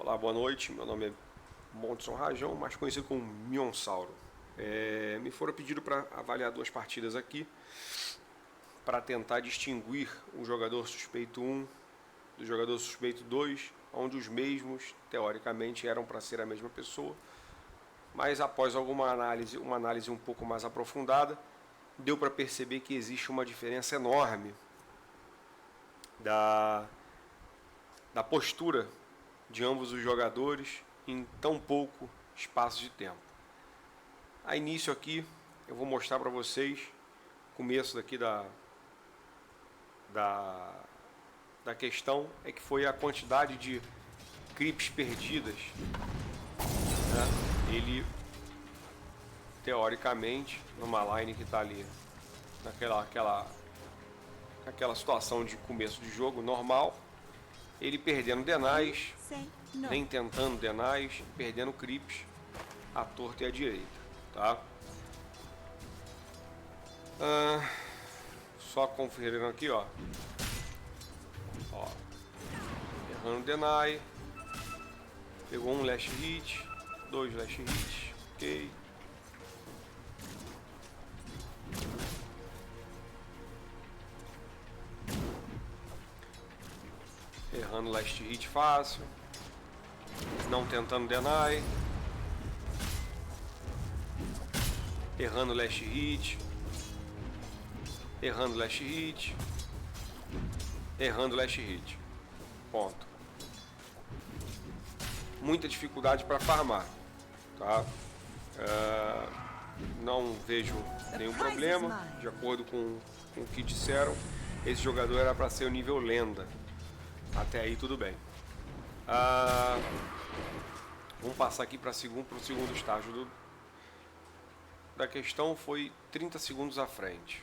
Olá, boa noite. Meu nome é Montson Rajão, mais conhecido como Mionsauro. Me foram pedido para avaliar duas partidas aqui para tentar distinguir o jogador suspeito 1 do jogador suspeito 2, onde os mesmos, teoricamente, eram para ser a mesma pessoa, mas após uma análise um pouco mais aprofundada, deu para perceber que existe uma diferença enorme da postura de ambos os jogadores em tão pouco espaço de tempo. A início aqui eu vou mostrar para vocês o começo daqui da questão, é que foi a quantidade de creeps perdidas, né? Ele teoricamente numa line que está ali naquela situação de começo de jogo normal, ele perdendo denies, nem tentando denies, perdendo creeps à torta e à direita, tá? Só conferindo aqui, ó, errando deny, pegou um last hit, dois last hits, ok. Errando last hit fácil, não tentando deny, errando last hit, errando last hit, errando last hit, ponto. Muita dificuldade para farmar, tá? Não vejo nenhum problema, de acordo com o que disseram, esse jogador era para ser o nível lenda. Até aí tudo bem. Vamos passar aqui para o segundo estágio da questão. Foi 30 segundos à frente.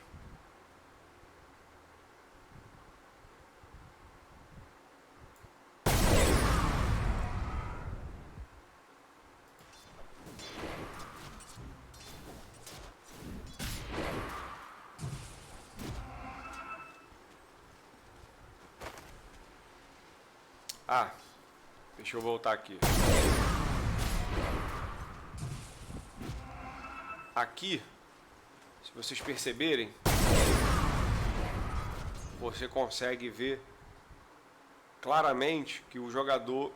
Deixa eu voltar aqui. Aqui, se vocês perceberem, você consegue ver claramente que o jogador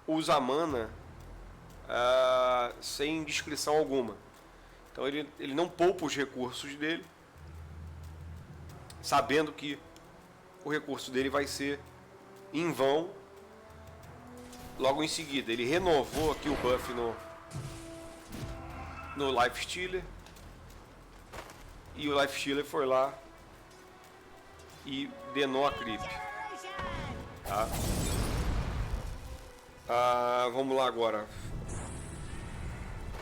usa mana sem discrição alguma. Então ele não poupa os recursos dele, sabendo que o recurso dele vai ser em vão. Logo em seguida ele renovou aqui o buff no Life Stealer, e o Life Stealer foi lá e denou a creep, tá? Vamos lá agora.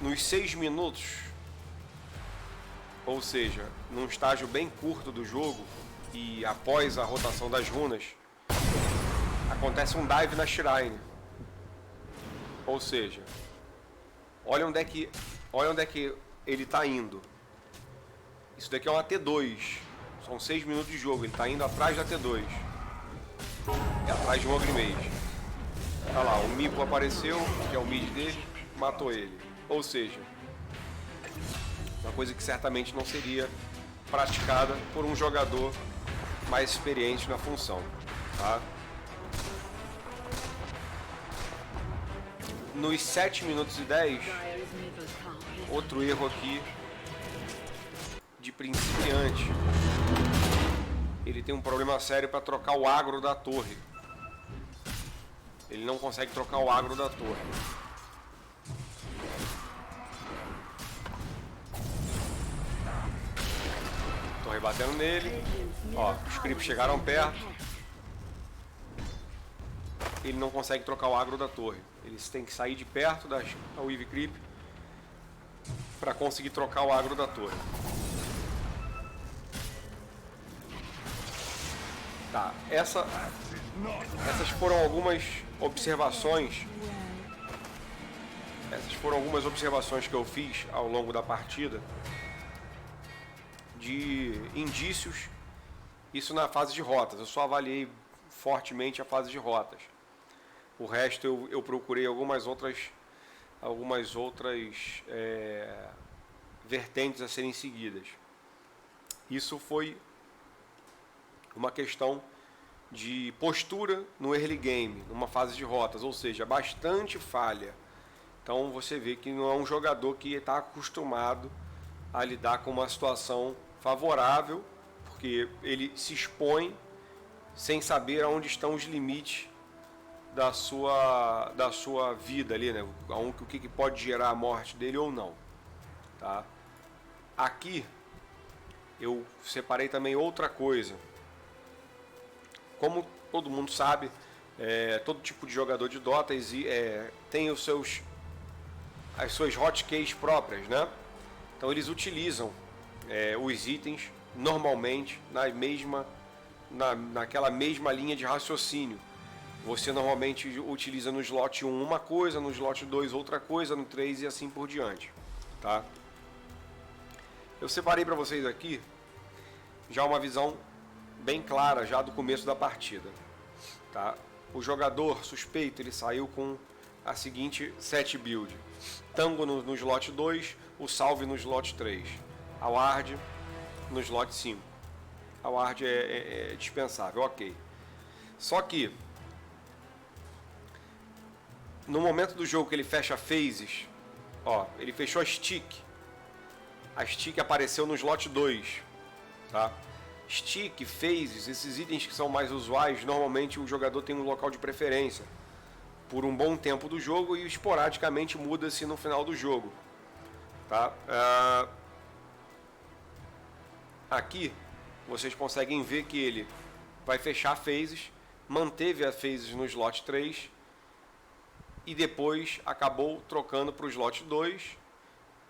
Nos 6 minutos, ou seja, num estágio bem curto do jogo e após a rotação das runas, acontece um dive na Shrine. Ou seja, olha onde é que ele está indo. Isso daqui é uma T2. São 6 minutos de jogo. Ele está indo atrás da T2. É atrás de um Ogre Mage. Olha lá, o Mipo apareceu, que é o mid dele, matou ele. Ou seja, uma coisa que certamente não seria praticada por um jogador mais experiente na função, tá? Nos 7 minutos e 10, outro erro aqui de principiante. Ele tem um problema sério para trocar o agro da torre. Ele não consegue trocar o agro da torre. Tô rebatendo nele. Ó, os creeps chegaram perto. Ele não consegue trocar o agro da torre. Eles têm que sair de perto da Weave Creep para conseguir trocar o agro da torre. Tá, essas foram algumas observações. Essas foram algumas observações que eu fiz ao longo da partida de indícios. Isso na fase de rotas. Eu só avaliei fortemente a fase de rotas. O resto eu procurei algumas outras vertentes a serem seguidas. Isso foi uma questão de postura no early game, numa fase de rotas, ou seja, bastante falha. Então você vê que não é um jogador que está acostumado a lidar com uma situação favorável, porque ele se expõe sem saber aonde estão os limites da sua vida ali, né? O que pode gerar a morte dele ou não, tá? Aqui eu separei também outra coisa. Como todo mundo sabe, todo tipo de jogador de Dota tem as suas hotkeys próprias, né? Então eles utilizam os itens normalmente naquela mesma linha de raciocínio. Você normalmente utiliza no slot 1 uma coisa, no slot 2 outra coisa, no 3 e assim por diante, tá? Eu separei para vocês aqui já uma visão bem clara já do começo da partida, tá? O jogador suspeito, ele saiu com a seguinte set build: Tango no slot 2, o Salve no slot 3, a Ward no slot 5. A Ward é dispensável, ok. Só que no momento do jogo que ele fecha phases, ó, ele fechou a stick. A stick apareceu no slot 2, tá? Stick, phases, esses itens que são mais usuais, normalmente o jogador tem um local de preferência por um bom tempo do jogo e esporadicamente muda-se no final do jogo, tá? Aqui vocês conseguem ver que ele vai fechar phases, manteve a phases no slot 3 e depois acabou trocando para o slot 2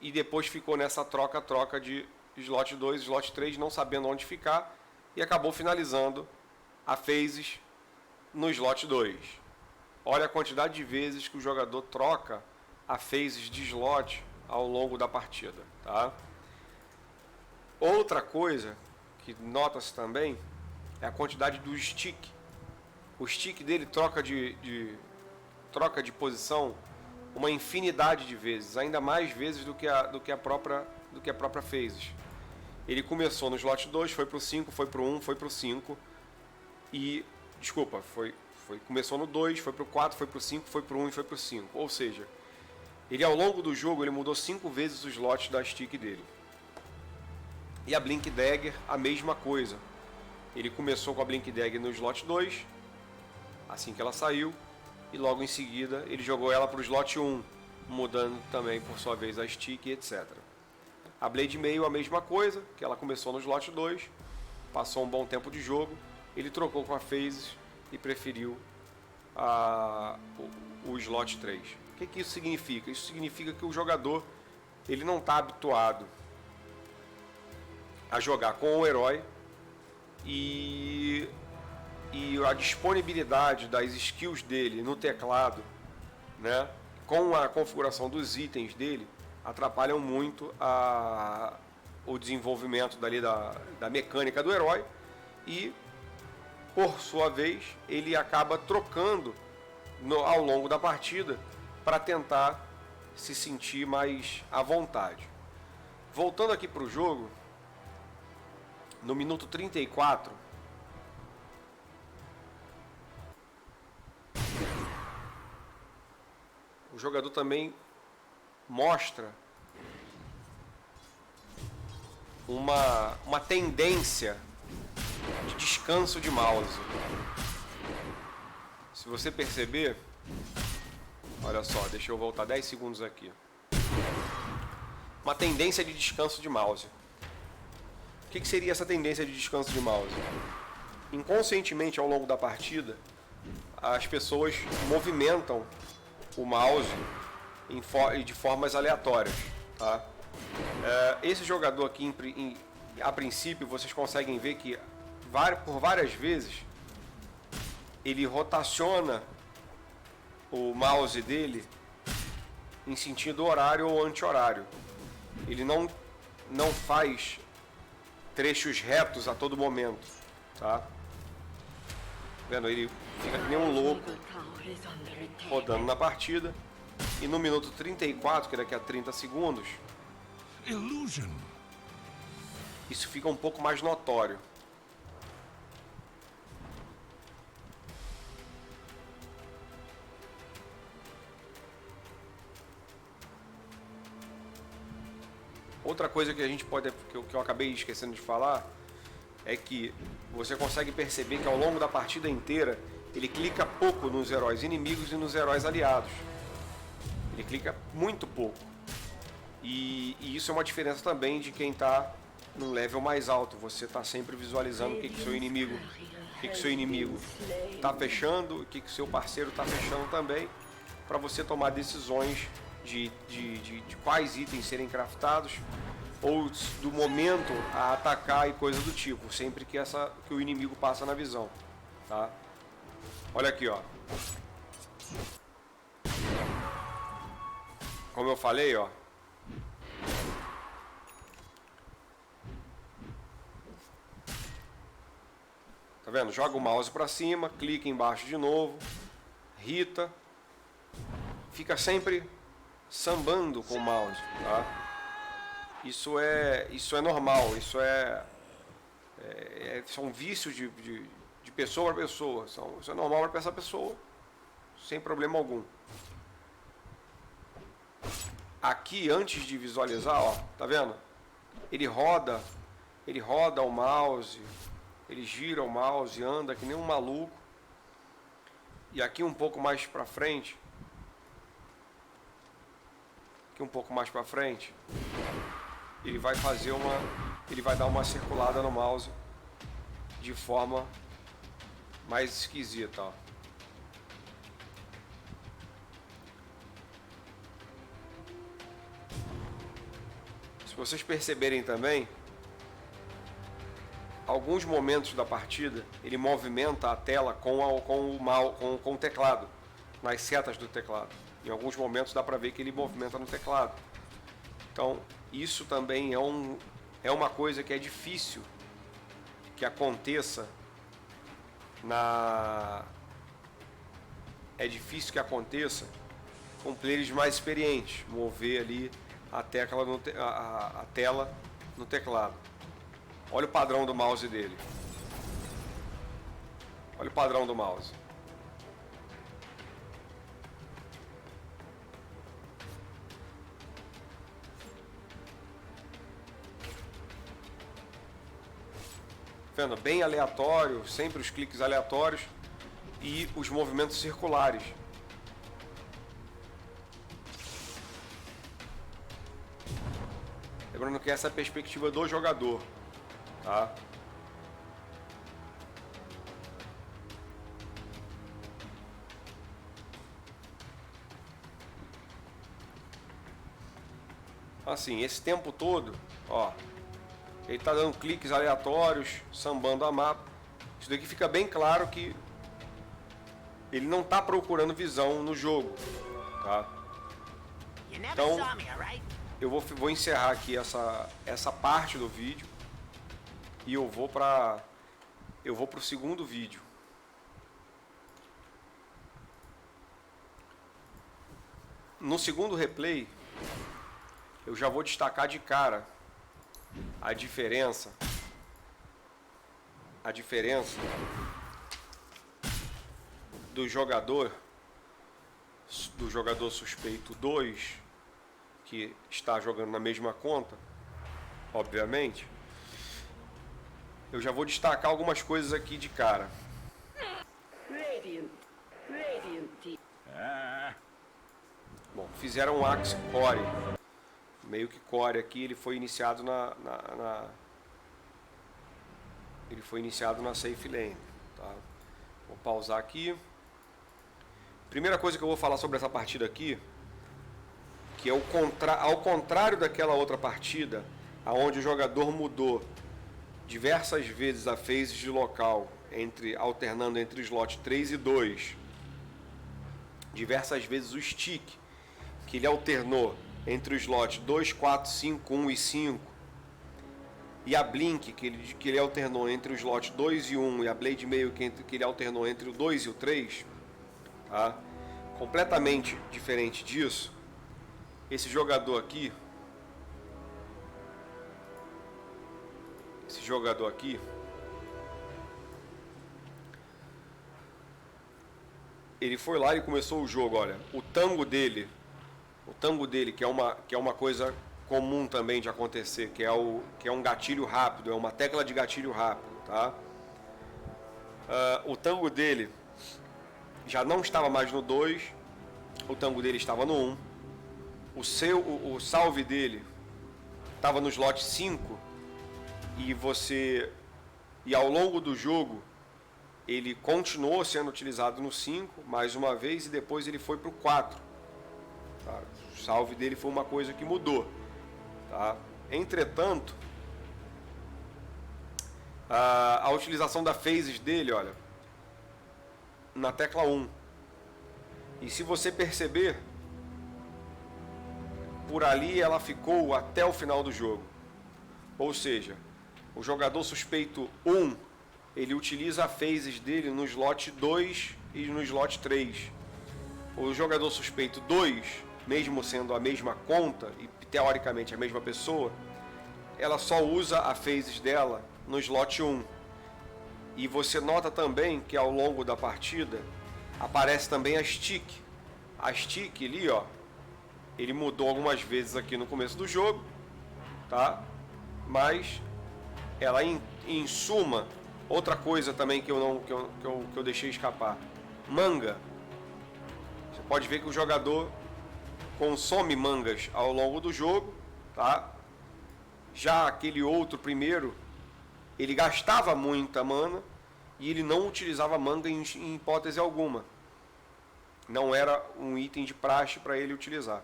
e depois ficou nessa troca de slot 2 e slot 3, não sabendo onde ficar, e acabou finalizando a phases no slot 2. Olha a quantidade de vezes que o jogador troca a phases de slot ao longo da partida, tá? Outra coisa que nota-se também é a quantidade do stick. O stick dele troca de posição uma infinidade de vezes, ainda mais vezes do que a própria phases. Ele começou no slot 2, foi pro 5, foi pro 1, foi pro 5 e desculpa, começou no 2, foi pro 4, foi pro 5, foi pro 1 e foi pro 5. Ou seja, ele ao longo do jogo ele mudou 5 vezes os slots da stick dele. E a Blink Dagger, a mesma coisa. Ele começou com a Blink Dagger no slot 2, assim que ela saiu, e logo em seguida ele jogou ela para o slot 1, mudando também por sua vez a stick, etc. A Blade Mail, a mesma coisa, que ela começou no slot 2, passou um bom tempo de jogo, ele trocou com a Phases e preferiu o slot 3. O que isso significa? Isso significa que o jogador ele não está habituado a jogar com o herói e a disponibilidade das skills dele no teclado, né, com a configuração dos itens dele, atrapalham muito o desenvolvimento da mecânica do herói e, por sua vez, ele acaba trocando ao longo da partida para tentar se sentir mais à vontade. Voltando aqui para o jogo, no minuto 34, o jogador também mostra uma tendência de descanso de mouse. Se você perceber, olha só, deixa eu voltar 10 segundos aqui. Uma tendência de descanso de mouse. O que seria essa tendência de descanso de mouse? Inconscientemente, ao longo da partida, as pessoas movimentam o mouse de formas aleatórias, tá? Esse jogador aqui, a princípio, vocês conseguem ver que por várias vezes ele rotaciona o mouse dele em sentido horário ou anti-horário. Ele não faz trechos retos a todo momento, tá? Vendo? Ele fica que nem um louco rodando na partida. E no minuto 34, que daqui a 30 segundos, isso fica um pouco mais notório. Outra coisa que a gente pode, que eu acabei esquecendo de falar, é que você consegue perceber que ao longo da partida inteira ele clica pouco nos heróis inimigos e nos heróis aliados. Ele clica muito pouco. E isso é uma diferença também de quem está num level mais alto. Você está sempre visualizando o que seu inimigo está fechando, o que seu parceiro está fechando também, para você tomar decisões de quais itens serem craftados ou do momento a atacar e coisa do tipo, sempre que o inimigo passa na visão, tá? Olha aqui, ó. Como eu falei, ó. Tá vendo? Joga o mouse para cima, clica embaixo de novo, rita, fica sempre sambando com o mouse, tá? Isso é normal, são vícios de pessoa para pessoa, isso é normal para essa pessoa, sem problema algum. Aqui, antes de visualizar, ó, tá vendo? Ele roda o mouse, ele gira o mouse, anda que nem um maluco. E aqui um pouco mais para frente, ele vai dar uma circulada no mouse de forma mais esquisita, ó. Se vocês perceberem também, alguns momentos da partida ele movimenta a tela com o teclado, nas setas do teclado. Em alguns momentos dá para ver que ele movimenta no teclado. Então, isso também é uma coisa que é difícil que aconteça com players mais experientes, mover ali a tela no teclado. Olha o padrão do mouse dele. Olha o padrão do mouse. Vendo? Bem aleatório, sempre os cliques aleatórios e os movimentos circulares. Lembrando que essa é a perspectiva do jogador, tá? Assim, esse tempo todo, ó, ele está dando cliques aleatórios, sambando a mapa. Isso daqui fica bem claro que ele não está procurando visão no jogo, tá? Então, eu vou encerrar aqui essa parte do vídeo e eu vou para o segundo vídeo. No segundo replay, eu já vou destacar de cara a diferença do jogador suspeito 2, que está jogando na mesma conta, obviamente. Eu já vou destacar algumas coisas aqui de cara. Bom, fizeram um Axe Core, meio que Core aqui. Ele foi iniciado na Safe Lane, tá? Vou pausar aqui. Primeira coisa que eu vou falar sobre essa partida aqui, que é ao contrário daquela outra partida, onde o jogador mudou diversas vezes a phase de local, alternando entre slot 3 e 2, diversas vezes o stick, que ele alternou entre o slot 2, 4, 5, 1 e 5, e a Blink, que ele alternou entre o slot 2 e 1, e a Blade Mail, que ele alternou entre o 2 e o 3, tá? Completamente diferente disso, esse jogador aqui, ele foi lá e começou o jogo, olha, o tango dele, que é uma coisa comum também de acontecer, que é um gatilho rápido, é uma tecla de gatilho rápido, tá? O tango dele já não estava mais no 2, o tango dele estava no 1, o salve dele estava no slot 5, e ao longo do jogo ele continuou sendo utilizado no 5 mais uma vez, e depois ele foi para o 4. Tá? O salve dele foi uma coisa que mudou. Tá? Entretanto, a utilização da phases dele, olha, na tecla 1. E se você perceber, por ali ela ficou até o final do jogo. Ou seja, o jogador suspeito 1, ele utiliza a phases dele no slot 2 e no slot 3. O jogador suspeito 2, mesmo sendo a mesma conta e teoricamente a mesma pessoa, ela só usa a phases dela no slot 1. E você nota também que ao longo da partida aparece também a stick. A stick ali, ó, ele mudou algumas vezes aqui no começo do jogo, tá? Mas ela em suma, outra coisa também que eu deixei escapar, manga. Você pode ver que o jogador consome mangas ao longo do jogo, tá? Já aquele outro primeiro, ele gastava muita mana e ele não utilizava manga em hipótese alguma. Não era um item de praxe para ele utilizar.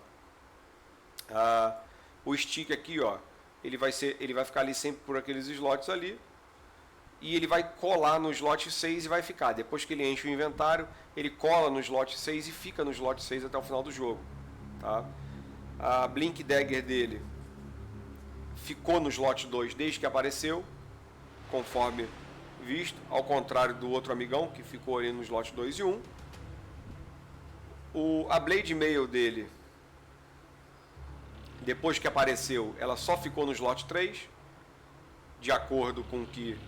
O stick aqui, ó, ele vai ficar ali sempre por aqueles slots ali, e ele vai colar no slot 6 e vai ficar. Depois que ele enche o inventário, ele cola no slot 6 e fica no slot 6 até o final do jogo. Tá? A Blink Dagger dele ficou no slot 2 desde que apareceu, conforme visto, ao contrário do outro amigão que ficou ali no slot 2 e 1. A Blade Mail dele, depois que apareceu, ela só ficou no slot 3, de acordo com o que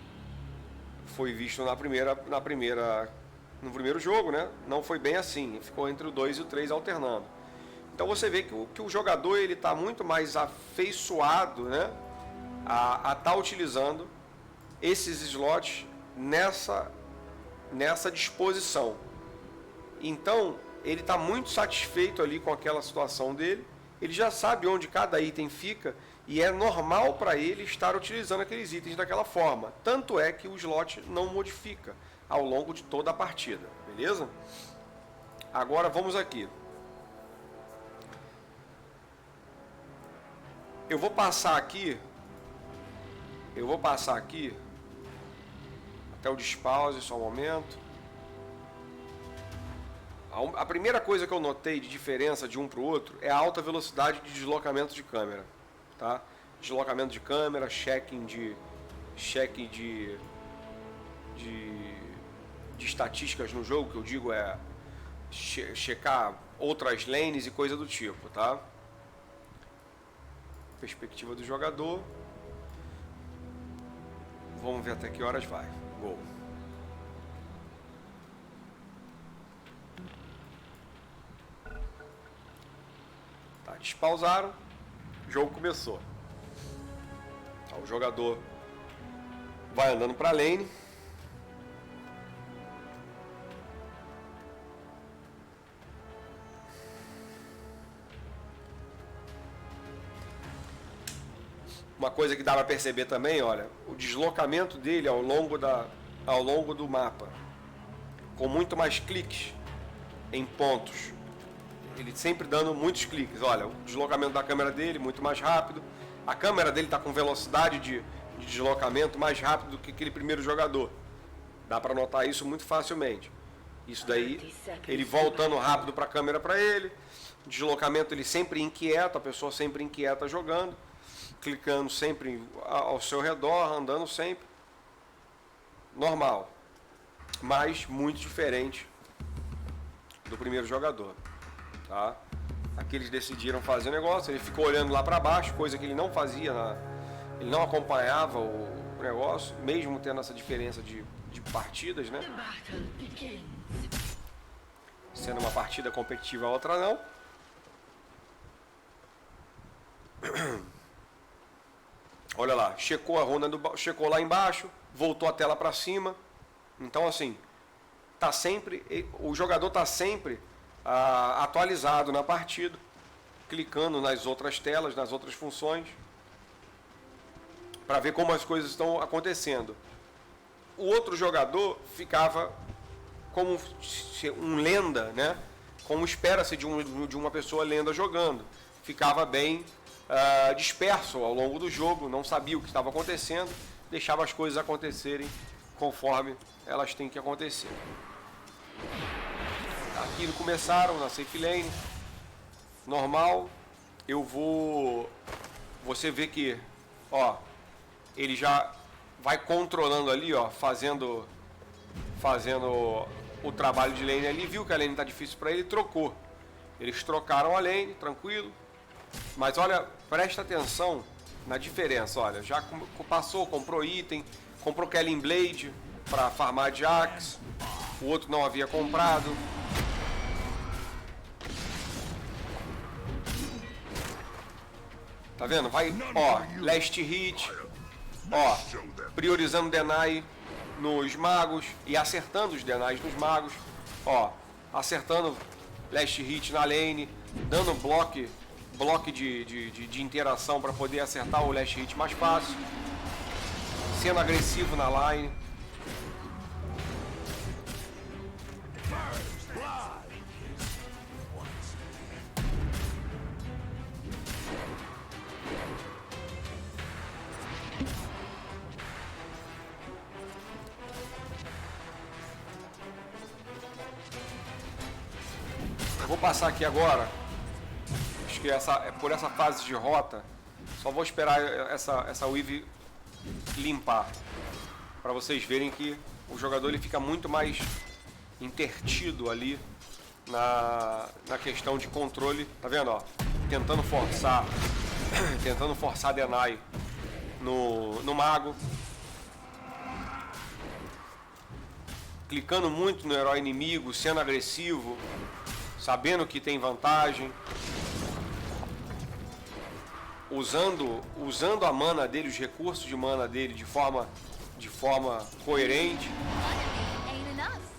foi visto no primeiro jogo, né? Não foi bem assim, ficou entre o 2 e o 3 alternando. Então você vê que o jogador ele está muito mais afeiçoado, né, a estar utilizando esses slots nessa disposição. Então ele está muito satisfeito ali com aquela situação dele. Ele já sabe onde cada item fica e é normal para ele estar utilizando aqueles itens daquela forma. Tanto é que o slot não modifica ao longo de toda a partida, beleza? Agora vamos aqui. Eu vou passar aqui até o despause, só um momento. A primeira coisa que eu notei de diferença de um para o outro é a alta velocidade de deslocamento de câmera, tá? Deslocamento de câmera, check de estatísticas no jogo, que eu digo é checar outras lanes e coisa do tipo, tá? Perspectiva do jogador. Vamos ver até que horas vai. Gol. Tá, despausaram. O jogo começou. Tá, o jogador vai andando para a lane. Uma coisa que dá para perceber também, olha, o deslocamento dele ao longo do mapa, com muito mais cliques em pontos. Ele sempre dando muitos cliques. Olha, o deslocamento da câmera dele muito mais rápido. A câmera dele está com velocidade de deslocamento mais rápido do que aquele primeiro jogador. Dá para notar isso muito facilmente. Isso daí, ele voltando rápido para a câmera para ele. O deslocamento ele sempre inquieta, a pessoa sempre inquieta jogando. clicando sempre ao seu redor, andando sempre. Normal. Mas muito diferente do primeiro jogador. Tá? Aqui eles decidiram fazer o negócio, ele ficou olhando lá para baixo, coisa que ele não fazia, ele não acompanhava o negócio, mesmo tendo essa diferença de partidas, né? Sendo uma partida competitiva, a outra não. Olha lá, checou a runa checou lá embaixo, voltou a tela para cima. Então assim, o jogador está sempre atualizado na partida, clicando nas outras telas, nas outras funções, para ver como as coisas estão acontecendo. O outro jogador ficava como um lenda, né? Como espera-se de uma pessoa lenda jogando. Ficava bem disperso ao longo do jogo, não sabia o que estava acontecendo, deixava as coisas acontecerem conforme elas têm que acontecer. Aqui começaram na safe lane, normal. Você vê que, ó, ele já vai controlando ali, ó, fazendo o trabalho de lane ali, viu que a lane está difícil para ele, trocou. Eles trocaram a lane, tranquilo. Mas olha, presta atenção na diferença, olha, já passou, comprou item, comprou Killing Blade para farmar de Axe, o outro não havia comprado. Tá vendo? Vai, ó, last hit, ó, priorizando deny nos magos e acertando os denies nos magos, ó, acertando last hit na lane, dando bloco de interação para poder acertar o last hit mais fácil, sendo agressivo na line. Eu vou passar aqui agora. Acho que por essa fase de rota, só vou esperar essa Weave limpar, para vocês verem que o jogador ele fica muito mais intertido ali na questão de controle. Tá vendo, ó? Tentando forçar deny no mago, clicando muito no herói inimigo, sendo agressivo, sabendo que tem vantagem, usando a mana dele, os recursos de mana dele de forma coerente,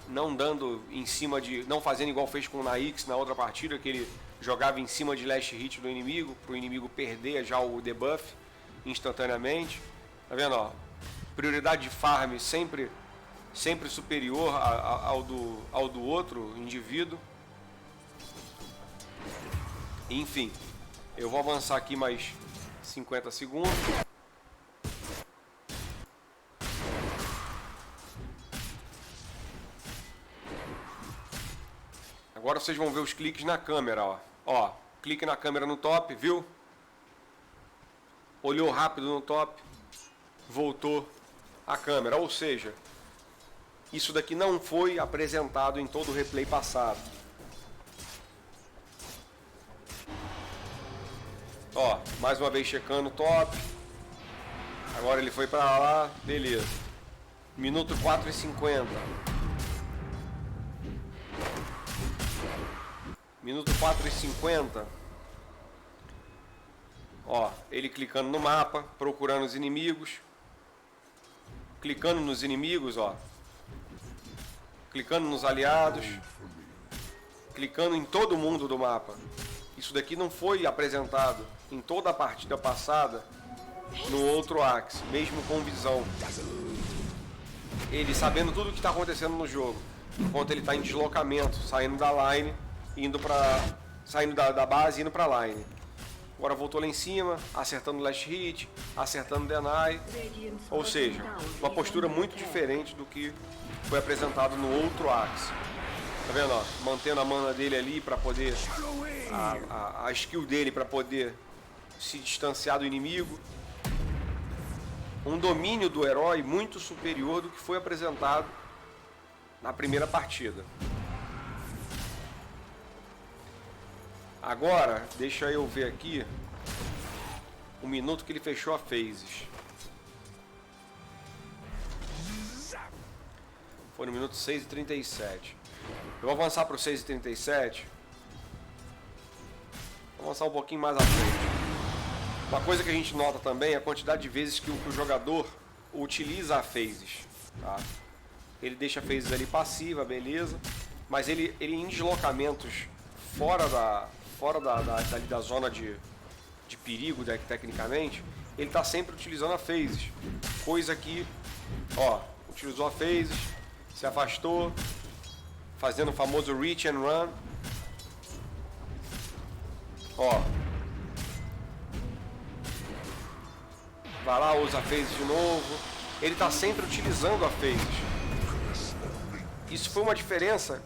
não fazendo igual fez com o Naix na outra partida, que ele jogava em cima de last hit do inimigo, para o inimigo perder já o debuff instantaneamente. Tá vendo, ó? Prioridade de farm sempre superior ao do outro indivíduo. Enfim, eu vou avançar aqui mais 50 segundos. Agora vocês vão ver os cliques na câmera, ó. Ó, clique na câmera no top, viu? Olhou rápido no top, voltou a câmera. Ou seja, isso daqui não foi apresentado em todo o replay passado. Ó, mais uma vez checando o top. Agora ele foi para lá, beleza. Minuto 4:50. Minuto 4:50. Ó, ele clicando no mapa, procurando os inimigos. Clicando nos inimigos, ó. Clicando nos aliados. Clicando em todo mundo do mapa. Isso daqui não foi apresentado em toda a partida passada no outro Axe, mesmo com visão. Ele sabendo tudo o que está acontecendo no jogo, enquanto ele está em deslocamento, saindo da line, saindo da base e indo para a line. Agora voltou lá em cima, acertando last hit, acertando deny. Ou seja, uma postura muito diferente do que foi apresentado no outro Axe. Tá vendo, ó? Mantendo a mana dele ali para poder, a skill dele para poder se distanciar do inimigo. Um domínio do herói muito superior do que foi apresentado na primeira partida. Agora, deixa eu ver aqui o minuto que ele fechou a phases. Foi no minuto 6:37. Eu vou avançar para o 6:37. Vou avançar um pouquinho mais à frente. Uma coisa que a gente nota também é a quantidade de vezes que o jogador utiliza a phases. Tá? Ele deixa a phases ali passiva, beleza. Mas ele em deslocamentos fora da zona de perigo, tecnicamente, ele está sempre utilizando a phases. Coisa que, ó, utilizou a phases, se afastou, fazendo o famoso reach and run. Ó. Vai lá, usa a phases de novo. Ele está sempre utilizando a phases. Isso foi uma diferença.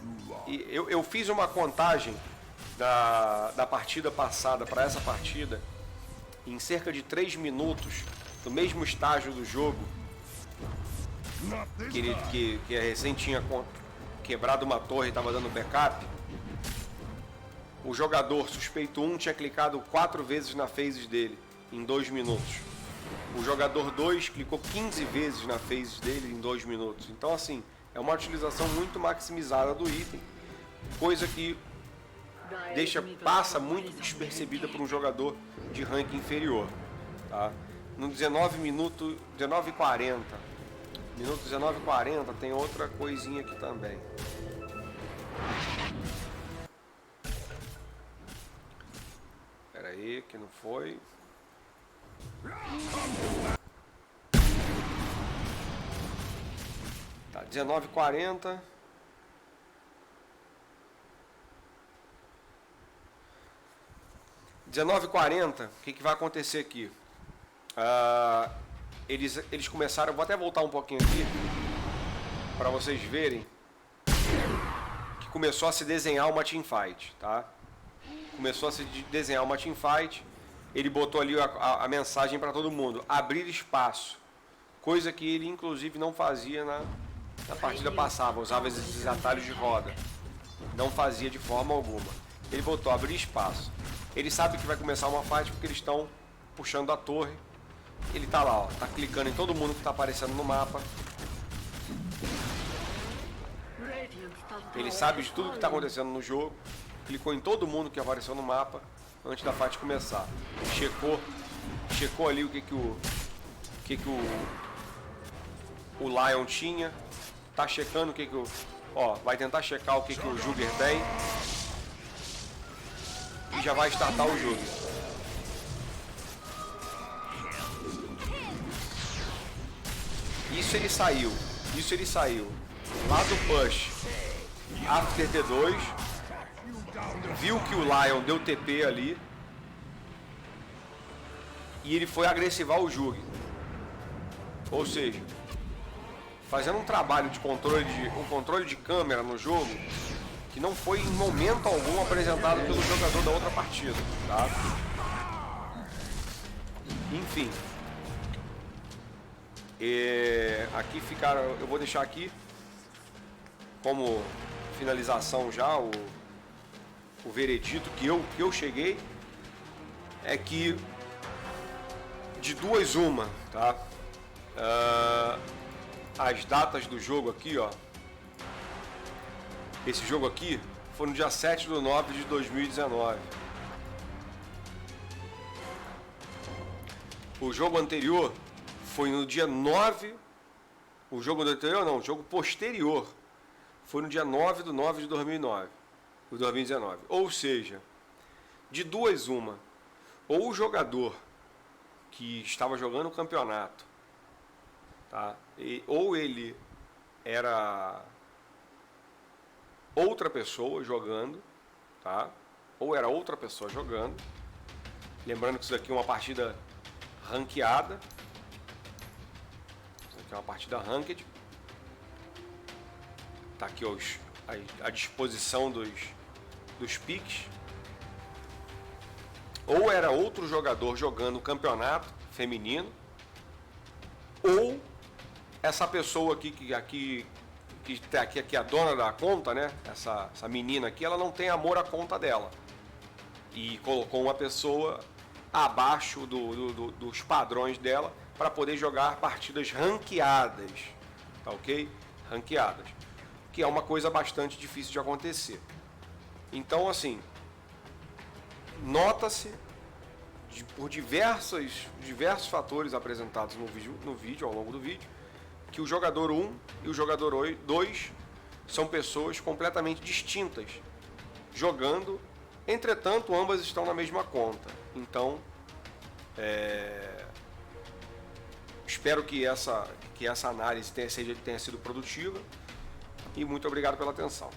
E eu fiz uma contagem da partida passada para essa partida. Em cerca de 3 minutos, no mesmo estágio do jogo, que recém tinha quebrado uma torre e estava dando backup, o jogador suspeito 1 tinha clicado 4 vezes na phases dele em 2 minutos. O jogador 2 clicou 15 vezes na phases dele em 2 minutos. Então, assim, é uma utilização muito maximizada do item, coisa que passa muito despercebida por um jogador de ranking inferior. Tá? No 19 minutos, 19:40, minuto 19:40 tem outra coisinha aqui também. Espera aí, que não foi. Tá, 19:40. O que vai acontecer aqui? Eles começaram, vou até voltar um pouquinho aqui para vocês verem que começou a se desenhar uma teamfight, tá? Começou a se desenhar uma teamfight. Ele botou ali a mensagem para todo mundo: abrir espaço, coisa que ele inclusive não fazia na partida passada, usava esses atalhos de roda, não fazia de forma alguma. Ele botou abrir espaço. Ele sabe que vai começar uma fight porque eles estão puxando a torre. Ele tá lá, ó, tá clicando em todo mundo que tá aparecendo no mapa. Ele sabe de tudo que tá acontecendo no jogo. Clicou em todo mundo que apareceu no mapa antes da fight começar. Checou ali o que o Lion tinha. Tá checando o que o... Ó, vai tentar checar o que o Jugger tem. E já vai startar o jogo. Isso ele saiu. Lá do push, after T2, viu que o Lion deu TP ali e ele foi agressivar o Jug. Ou seja, fazendo um trabalho de controle de câmera no jogo que não foi em momento algum apresentado pelo jogador da outra partida, tá? Enfim. Aqui ficaram, eu vou deixar aqui como finalização já o veredito que eu cheguei é que de 2 uma, tá? As datas do jogo aqui, ó. Esse jogo aqui foi no dia 7/9/2019. O jogo anterior foi no dia 9. O jogo anterior não, o jogo posterior foi no dia 9/9/2019. Ou seja, de 2 uma. Ou o jogador que estava jogando o campeonato, tá? Ou ele era outra pessoa jogando, tá? Ou era outra pessoa jogando. Lembrando que isso daqui é uma partida ranqueada. Isso aqui é uma partida ranked. Tá aqui a disposição dos piques. ou era outro jogador jogando o campeonato feminino, ou essa pessoa aqui que é a dona da conta, né? Essa menina aqui, ela não tem amor à conta dela. E colocou uma pessoa abaixo dos padrões dela para poder jogar partidas ranqueadas, tá ok? Ranqueadas, que é uma coisa bastante difícil de acontecer. Então, assim, nota-se por diversos fatores apresentados no vídeo, ao longo do vídeo, que o jogador 1 e o jogador 2 são pessoas completamente distintas, jogando, entretanto, ambas estão na mesma conta. Então, espero que essa análise tenha sido produtiva e muito obrigado pela atenção.